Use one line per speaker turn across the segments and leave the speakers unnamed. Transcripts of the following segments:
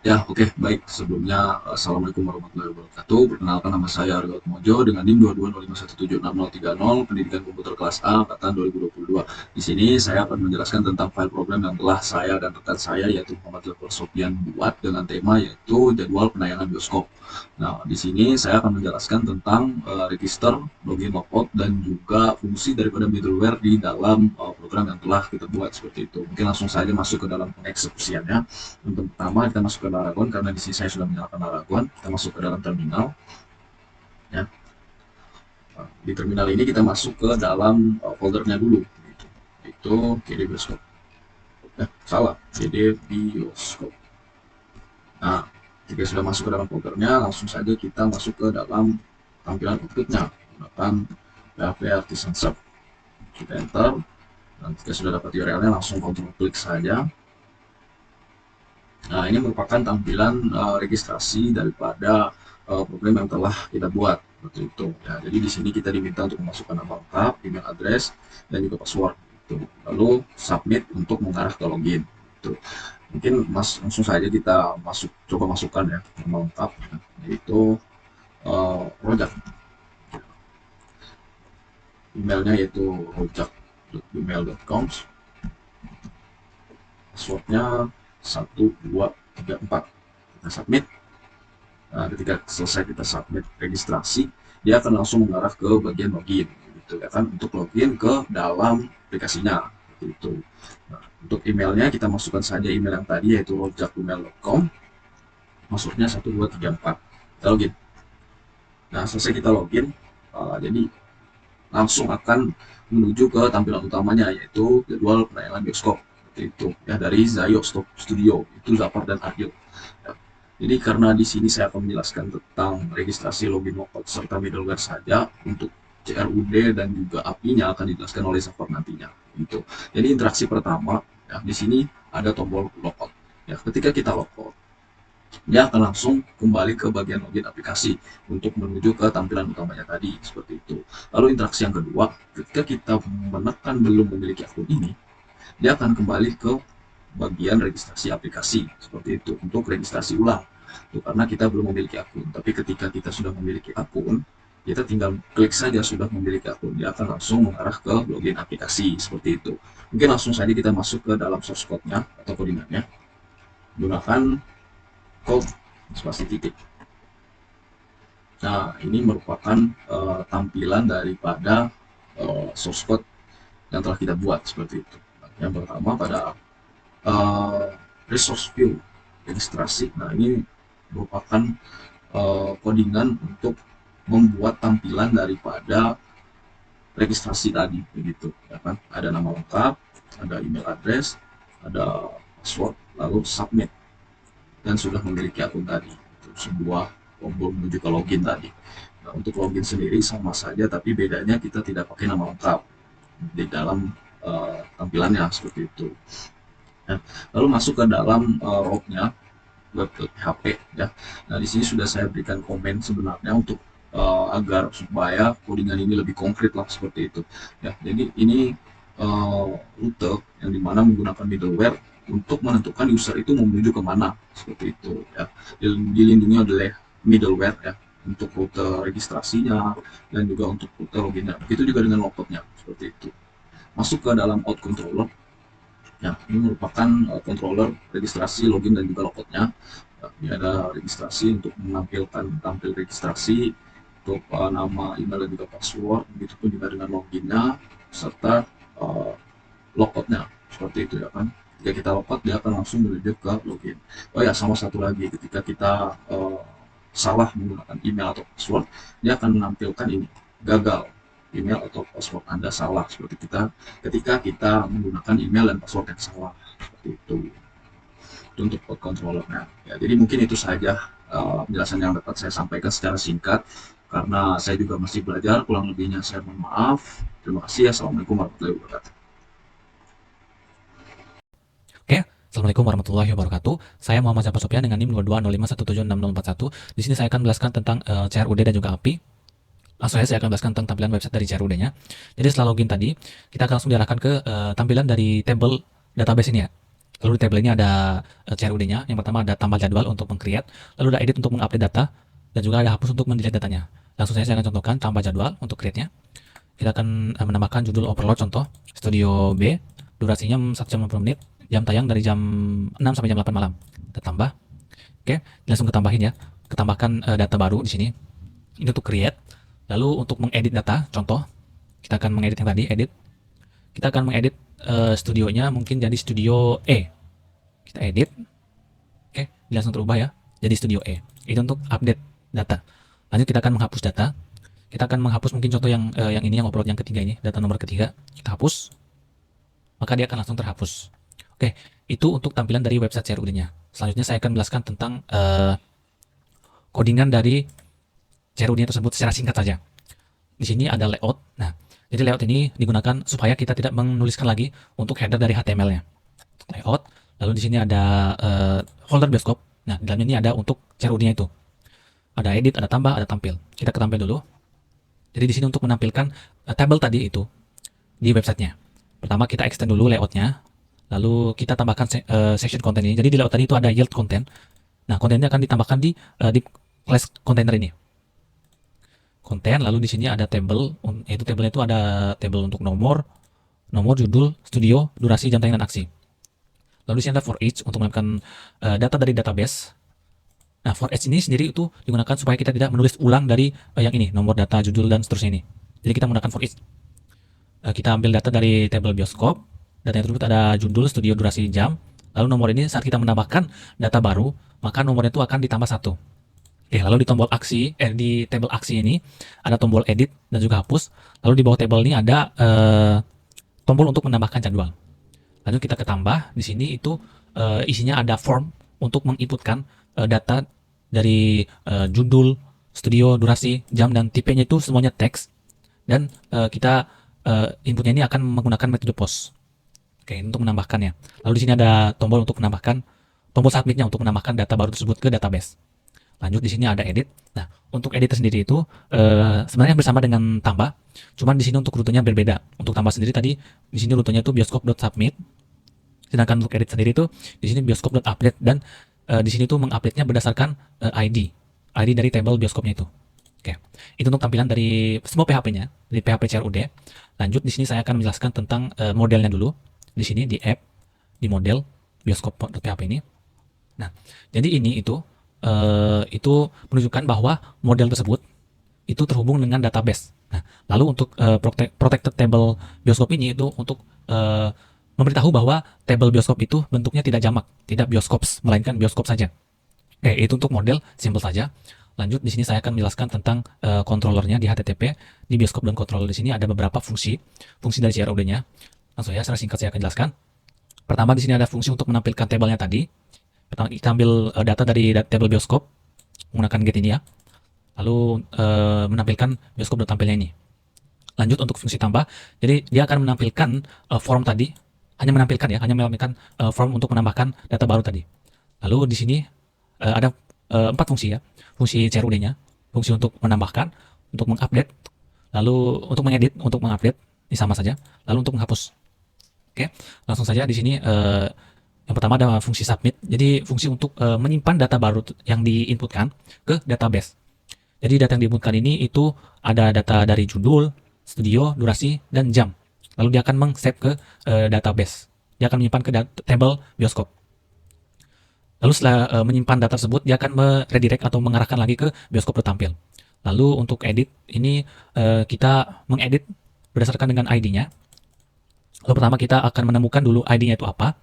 Ya, oke, baik. Sebelumnya, Assalamualaikum warahmatullahi wabarakatuh. Perkenalkan nama saya Arga Mojo dengan NIM 22051766030, pendidikan komputer kelas A, angkatan 2022. Di sini saya akan menjelaskan tentang file program yang telah saya dan rekan saya, yaitu Muhammad Zafar Sofyan, buat dengan tema yaitu jadwal penayangan bioskop. Nah, di sini saya akan menjelaskan tentang register, login, logout, dan juga fungsi daripada middleware di dalam program yang telah kita buat seperti itu. Mungkin langsung saja masuk ke dalam pengeksekusiannya. Untuk pertama kita masuk ke Laragon karena di sini saya sudah menyalakan Laragon. Kita masuk ke dalam terminal. Ya. Di terminal ini kita masuk ke dalam foldernya dulu. Gitu. Itu KD Bioskop. Salah, KD Bioskop. Nah, jika sudah masuk ke dalam foldernya, langsung saja kita masuk ke dalam tampilan outputnya menggunakan PHP Artisan Shop. Kita enter, dan jika sudah dapat URL-nya langsung kontrol klik saja. Nah, ini merupakan tampilan registrasi daripada program yang telah kita buat seperti itu. Ya, jadi di sini kita diminta untuk memasukkan nama lengkap, email address, dan juga password. Gitu. Lalu submit untuk mengarah ke login. Gitu. Mungkin langsung saja kita coba masukkan ya nama lengkap, ya, yaitu Rojak. Emailnya yaitu rojak@gmail.com. Passwordnya 1234. Kita submit. Nah, ketika selesai kita submit registrasi, dia akan langsung mengarah ke bagian login, gitu ya kan, untuk login ke dalam aplikasinya, itu. Nah, untuk emailnya kita masukkan saja email yang tadi yaitu rojak@gmail.com, masuknya 1234. Kita login. Nah, selesai kita login, jadi langsung akan menuju ke tampilan utamanya yaitu jadwal penayangan bioskop, itu ya, dari Zayo Studio, itu Zafar dan Adil. Ya. Jadi karena di sini saya akan menjelaskan tentang registrasi, login, logout serta middleware saja, untuk CRUD dan juga API-nya akan dijelaskan oleh Zafar nantinya. Gitu. Jadi interaksi pertama, ya, di sini ada tombol logout. Ya, ketika kita logout, dia akan langsung kembali ke bagian login aplikasi untuk menuju ke tampilan utamanya tadi, seperti itu. Lalu interaksi yang kedua, ketika kita menekan belum memiliki akun ini, dia akan kembali ke bagian registrasi aplikasi seperti itu untuk registrasi ulang. Itu karena kita belum memiliki akun. Tapi ketika kita sudah memiliki akun, kita tinggal klik saja sudah memiliki akun, dia akan langsung mengarah ke login aplikasi seperti itu. Mungkin langsung saja kita masuk ke dalam source code-nya atau codingannya, gunakan code spasi titik. Nah, ini merupakan tampilan daripada source code yang telah kita buat seperti itu. Yang pertama pada resource view registrasi. Nah, ini merupakan codingan untuk membuat tampilan daripada registrasi tadi, begitu ya kan. Ada nama lengkap, ada email address, ada password, lalu submit, dan sudah memiliki akun tadi. Itu sebuah tombol menuju ke login tadi. Nah, untuk login sendiri sama saja, tapi bedanya kita tidak pakai nama lengkap di dalam tampilannya seperti itu. Ya. Lalu masuk ke dalam lognya web.php ya. Nah, di sini sudah saya berikan komen sebenarnya untuk agar supaya codingan ini lebih konkret lah seperti itu. Ya, jadi ini rute yang dimana menggunakan middleware untuk menentukan user itu mau menuju kemana seperti itu ya. Dilindungi oleh middleware ya untuk rute registrasinya dan juga untuk rute loginnya. Begitu juga dengan logoutnya seperti itu. Masuk ke dalam out controller. Ya, ini merupakan controller registrasi, login, dan juga logoutnya. Ya, ini ada registrasi untuk menampilkan tampil registrasi untuk nama, email, dan juga password. Begitupun juga dengan loginnya serta logoutnya seperti itu ya kan. Jika kita logout, dia akan langsung menuju ke login. Oh ya, sama satu lagi, ketika kita salah menggunakan email atau password, dia akan menampilkan ini gagal, email atau password Anda salah, seperti kita ketika kita menggunakan email dan password yang salah seperti itu. Itu untuk code controllernya. Ya, jadi mungkin itu saja penjelasan yang dapat saya sampaikan secara singkat karena saya juga masih belajar, kurang lebihnya saya mohon maaf. Terima kasih. Assalamualaikum warahmatullahi wabarakatuh.
Oke, Assalamualaikum warahmatullahi wabarakatuh. Saya Muhammad Zafar Sofyan dengan NIM 22051766041. Di sini saya akan menjelaskan tentang CRUD dan juga API. Langsung saja saya akan menjelaskan tentang tampilan website dari CRUD-nya. Jadi setelah login tadi, kita akan langsung diarahkan ke tampilan dari table database ini ya. Lalu di tabel ini ada CRUD-nya. Yang pertama ada tambah jadwal untuk meng-create, lalu ada edit untuk mengupdate data, dan juga ada hapus untuk mendelete datanya. Langsung saja saya akan contohkan tambah jadwal untuk create-nya. Kita akan menambahkan judul overload contoh Studio B, durasinya 1 jam 50 menit, jam tayang dari jam 6 sampai jam 8 malam. Kita tambah. Oke, langsung ketambahin ya. Ketambahkan data baru di sini. Ini untuk create. Lalu untuk mengedit data, contoh kita akan mengedit yang tadi, edit. Kita akan mengedit studionya mungkin jadi studio E. Kita edit. Oke, langsung terubah ya. Jadi studio E. Itu untuk update data. Lanjut kita akan menghapus data. Kita akan menghapus mungkin contoh yang ini, yang upload yang ketiga ini, data nomor ketiga. Kita hapus. Maka dia akan langsung terhapus. Oke, itu untuk tampilan dari website CRUD-nya. Selanjutnya saya akan menjelaskan tentang codingan dari CRUD tersebut secara singkat saja. Di sini ada layout. Nah, jadi layout ini digunakan supaya kita tidak menuliskan lagi untuk header dari HTML-nya. Layout. Lalu di sini ada folder bioskop. Nah, di dalamnya ini ada untuk CRUD-nya itu. Ada edit, ada tambah, ada tampil. Kita ke tampil dulu. Jadi di sini untuk menampilkan tabel tadi itu di websitenya. Pertama kita extend dulu layoutnya. Lalu kita tambahkan section content ini. Jadi di layout tadi itu ada yield content. Nah, kontennya akan ditambahkan di class container ini. Konten, lalu di sini ada table, yaitu tabelnya itu ada table untuk nomor, judul, studio, durasi, jam tayang, dan aksi. Lalu di sini ada for each untuk melakukan data dari database. Nah, for each ini sendiri itu digunakan supaya kita tidak menulis ulang dari yang ini, nomor, data, judul, dan seterusnya ini. Jadi kita menggunakan for each. Kita ambil data dari table bioskop, data yang tersebut ada judul, studio, durasi, jam. Lalu nomor ini saat kita menambahkan data baru, maka nomornya itu akan ditambah 1. Oke, lalu di tombol aksi, di table aksi ini ada tombol edit dan juga hapus. Lalu di bawah table ini ada tombol untuk menambahkan jadwal. Lanjut kita ke tambah. Di sini itu isinya ada form untuk menginputkan data dari judul, studio, durasi, jam, dan tipenya itu semuanya teks. Dan kita inputnya ini akan menggunakan metode post. Oke, untuk menambahkannya. Lalu di sini ada tombol untuk menambahkan, tombol submitnya untuk menambahkan data baru tersebut ke database. Lanjut di sini ada edit. Nah, untuk edit sendiri itu sebenarnya bersama dengan tambah, cuman di sini untuk rutenya berbeda. Untuk tambah sendiri tadi di sini rutenya itu bioskop.submit. Sedangkan untuk edit sendiri itu di sini bioskop.update, dan di sini tuh mengupdate-nya berdasarkan ID dari table bioskopnya itu. Oke, itu untuk tampilan dari semua PHP-nya, dari PHP CRUD. Lanjut di sini saya akan menjelaskan tentang modelnya dulu. Di sini di app, di model bioskop.php ini. Nah, jadi ini itu menunjukkan bahwa model tersebut itu terhubung dengan database. Nah, lalu untuk protected table bioskop ini itu untuk memberitahu bahwa table bioskop itu bentuknya tidak jamak, tidak bioskops, melainkan bioskop saja. Oke, itu untuk model, simple saja. Lanjut di sini saya akan menjelaskan tentang controllernya di HTTP. Di bioskop dan controller di sini ada beberapa fungsi dari CRUD-nya. Langsung ya, secara singkat saya akan jelaskan. Pertama di sini ada fungsi untuk menampilkan tabelnya tadi. Pertama kita ambil data dari table bioskop menggunakan get ini ya. Lalu menampilkan bioskop.tampilnya ini. Lanjut untuk fungsi tambah. Jadi dia akan menampilkan form tadi, hanya menampilkan form untuk menambahkan data baru tadi. Lalu di sini ada 4 fungsi ya. Fungsi CRUD-nya, fungsi untuk menambahkan, untuk mengupdate, lalu untuk mengedit, untuk mengupdate, ini sama saja. Lalu untuk menghapus. Oke, langsung saja di sini yang pertama ada fungsi submit. Jadi fungsi untuk menyimpan data baru yang diinputkan ke database. Jadi data yang diinputkan ini itu ada data dari judul, studio, durasi, dan jam. Lalu dia akan meng-save ke database. Dia akan menyimpan ke table bioskop. Lalu setelah menyimpan data tersebut, dia akan meredirect atau mengarahkan lagi ke bioskop tertampil. Lalu untuk edit, ini kita mengedit berdasarkan dengan ID-nya. Lalu pertama kita akan menemukan dulu ID-nya itu apa.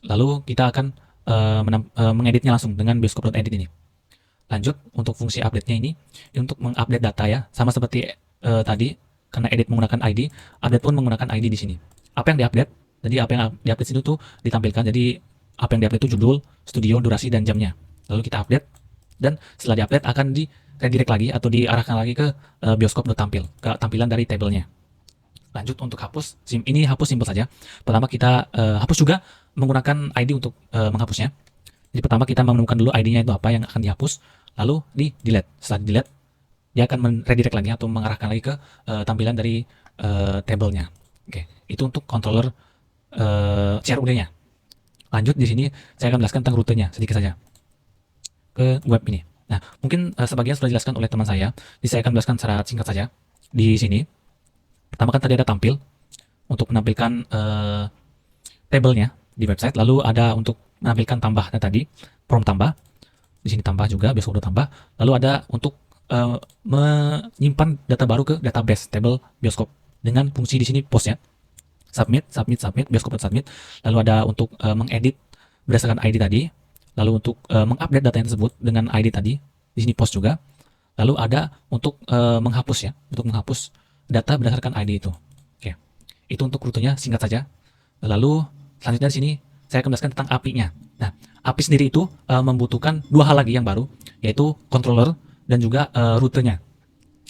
Lalu kita akan mengeditnya langsung dengan bioskop.edit ini. Lanjut untuk fungsi update-nya ini untuk mengupdate data ya, sama seperti tadi, karena edit menggunakan ID, update pun menggunakan ID di sini. Apa yang diupdate? Jadi apa yang diupdate sini tuh ditampilkan. Jadi apa yang diupdate itu judul, studio, durasi, dan jamnya. Lalu kita update, dan setelah diupdate akan di redirect lagi atau diarahkan lagi ke bioskop.tampil, ke tampilan dari tabelnya. Lanjut untuk hapus, ini hapus simpel saja. Pertama kita hapus juga menggunakan ID untuk menghapusnya. Jadi pertama kita menemukan dulu ID-nya itu apa yang akan dihapus, lalu di delete. Setelah di delete, dia akan redirect lagi atau mengarahkan lagi ke tampilan dari tabelnya. Oke, itu untuk controller CRUD-nya. Lanjut di sini saya akan jelaskan tentang rutenya sedikit saja ke web ini. Nah, mungkin sebagian sudah dijelaskan oleh teman saya. Jadi saya akan jelaskan secara singkat saja. Di sini, pertama kan tadi ada tampil untuk menampilkan tabelnya di website. Lalu ada untuk menampilkan tambah tadi, prompt tambah. Di sini tambah juga, bioskop udah tambah. Lalu ada untuk menyimpan data baru ke database table bioskop dengan fungsi di sini post ya. Submit, bioskop submit. Lalu ada untuk mengedit berdasarkan ID tadi. Lalu untuk mengupdate data yang tersebut dengan ID tadi, di sini post juga. Lalu ada untuk menghapus ya, untuk menghapus data berdasarkan ID itu. Oke, itu untuk rutenya singkat saja. Lalu selanjutnya di sini saya akan jelaskan tentang API-nya. Nah, API sendiri itu membutuhkan dua hal lagi yang baru, yaitu controller dan juga rutenya.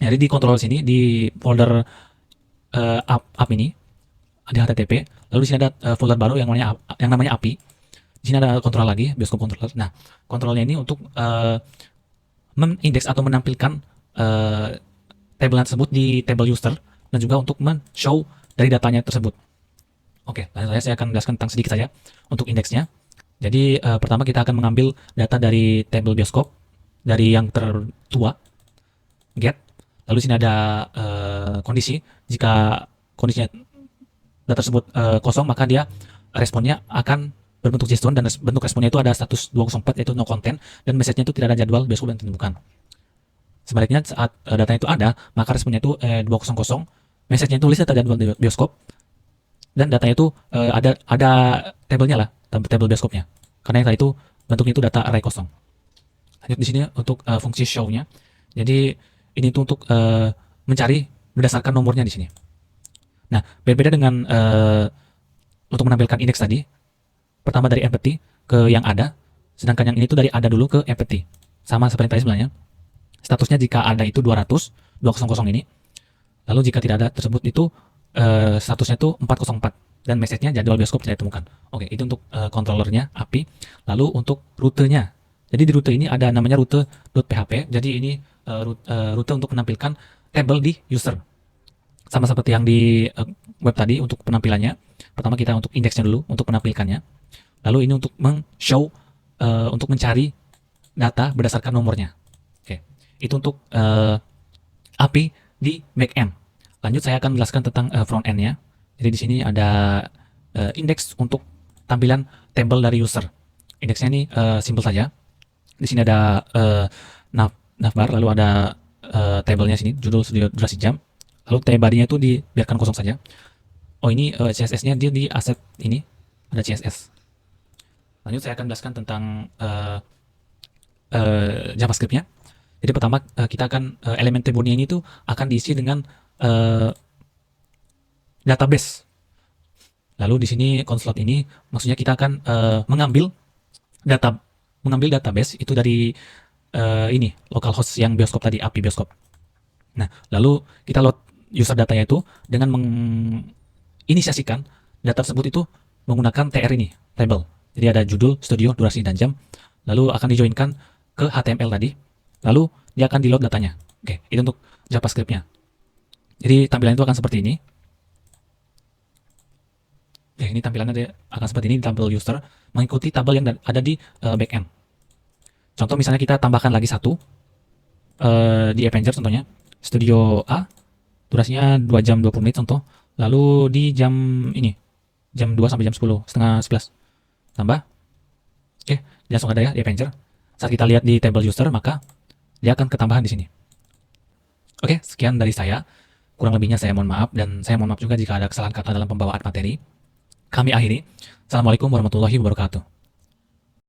Jadi di controller sini di folder app ini ada HTTP, lalu di sini ada folder baru yang namanya API. Di sini ada kontrol lagi, bioskop controller. Nah, kontrolnya ini untuk mengindeks atau menampilkan table tersebut di table user dan juga untuk men-show dari datanya tersebut. Oke, langsung saya akan jelaskan tentang sedikit saja untuk indeksnya. Jadi pertama kita akan mengambil data dari table bioskop dari yang tertua, get. Lalu di sini ada kondisi. Jika kondisinya data tersebut kosong, maka dia responnya akan berbentuk JSON dan bentuk responnya itu ada status 204 yaitu no content dan message-nya itu tidak ada jadwal bioskop dan ditemukan. Sebaliknya saat datanya itu ada, maka responnya itu 200, message-nya itu list data jadwal bioskop dan datanya itu ada tabelnya lah, table bioskopnya. Karena yang tadi itu bentuknya itu data array kosong. Lanjut di sini untuk fungsi show-nya. Jadi ini itu untuk mencari berdasarkan nomornya di sini. Nah, berbeda dengan untuk menampilkan indeks tadi. Pertama dari empty ke yang ada, sedangkan yang ini tuh dari ada dulu ke empty. Sama seperti tadi sebenarnya. Statusnya jika ada itu 200 ini. Lalu jika tidak ada tersebut itu statusnya itu 404 dan message-nya jadwal bioskop tidak ditemukan. Oke, itu untuk controllernya API. Lalu untuk rutenya. Jadi di rute ini ada namanya rute.php. Jadi ini rute untuk menampilkan table di user. Sama seperti yang di web tadi untuk penampilannya. Pertama kita untuk indeksnya dulu untuk penampilkannya. Lalu ini untuk show untuk mencari data berdasarkan nomornya. Oke, itu untuk API di backend. Lanjut saya akan menjelaskan tentang front end-nya. Jadi di sini ada indeks untuk tampilan table dari user. Indeksnya ini simple saja. Di sini ada navbar, lalu ada tabelnya sini, judul, studio, durasi jam. Lalu table-nya itu dibiarkan kosong saja. Oh ini CSS-nya dia di aset ini ada CSS. Lanjut saya akan jelaskan tentang JavaScript-nya. Jadi pertama kita akan elemen table-nya ini tuh akan diisi dengan database. Lalu di sini console ini maksudnya kita akan mengambil database itu dari ini localhost yang bioskop tadi, API bioskop. Nah, lalu kita load user datanya itu dengan menginisiasikan data tersebut itu menggunakan TR ini, table. Jadi ada judul, studio, durasi, dan jam. Lalu akan dijoinkan ke HTML tadi. Lalu dia akan di-load datanya. Oke, itu untuk JavaScript-nya. Jadi tampilan itu akan seperti ini. Oke, ini tampilannya akan seperti ini di tabel user, mengikuti tabel yang ada di backend. Contoh misalnya kita tambahkan lagi satu di Avenger contohnya. Studio A, durasinya 2 jam 20 menit contoh. Lalu di jam ini, jam 2 sampai jam 10, setengah 11. Tambah. Oke, dia langsung ada ya di Avenger. Saat kita lihat di table user, maka dia akan ketambahan di sini. Oke, sekian dari saya. Kurang lebihnya saya mohon maaf, dan saya mohon maaf juga jika ada kesalahan kata dalam pembawaan materi. Kami akhiri. Assalamualaikum warahmatullahi wabarakatuh.